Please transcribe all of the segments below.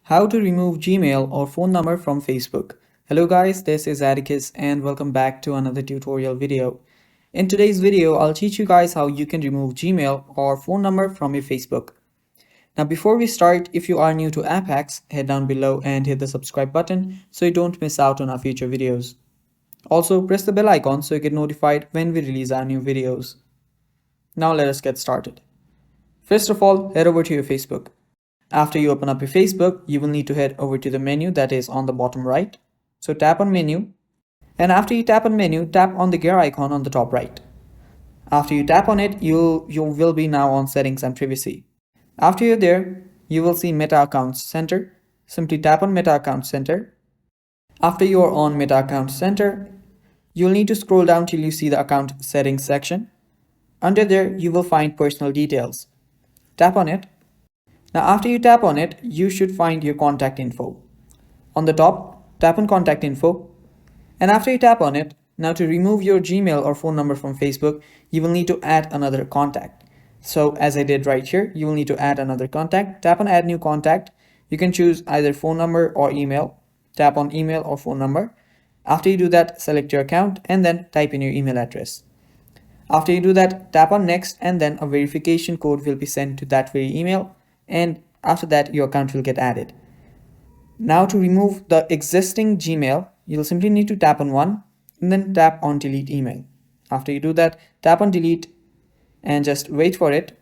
How to remove Gmail or phone number from Facebook. Hello guys, this is Atticus and welcome back to another tutorial video. In today's video, I'll teach you guys how you can remove Gmail or phone number from your Facebook. Now before we start, if you are new to App Hacks, head down below and hit the subscribe button so you don't miss out on our future videos. Also, press the bell icon so you get notified when we release our new videos. Now let us get started. First of all, head over to your Facebook. After you open up your Facebook, you will need to head over to the menu that is on the bottom right. So tap on menu, and after you tap on menu, tap on the gear icon on the top right. After you tap on it, you will be now on settings and privacy. After you're there, you will see Meta Accounts Center. Simply tap on Meta Accounts Center. After you are on Meta Accounts Center, you'll need to scroll down till you see the account settings section. Under there, you will find personal details. Tap on it. Now after you tap on it, you should find your contact info. On the top, tap on contact info. And after you tap on it, now to remove your Gmail or phone number from Facebook, you will need to add another contact. So as I did right here, you will need to add another contact. Tap on add new contact. You can choose either phone number or email. Tap on email or phone number. After you do that, select your account and then type in your email address. After you do that, tap on next and then a verification code will be sent to that very email. And after that, your account will get added. Now to remove the existing Gmail, you'll simply need to tap on one and then tap on delete email. After you do that, tap on delete and just wait for it.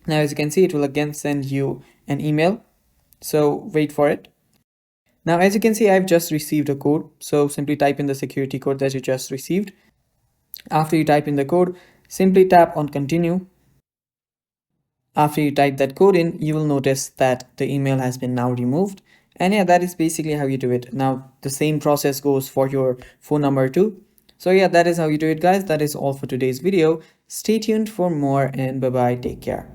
Now as you can see, it will again send you an email. So wait for it. Now as you can see, I've just received a code. So simply type in the security code that you just received. After you type in the code, simply tap on continue. After you type that code in, you will notice that the email has been now removed. And yeah, that is basically how you do it. Now, the same process goes for your phone number too. So yeah, that is how you do it, guys. That is all for today's video. Stay tuned for more and bye-bye. Take care.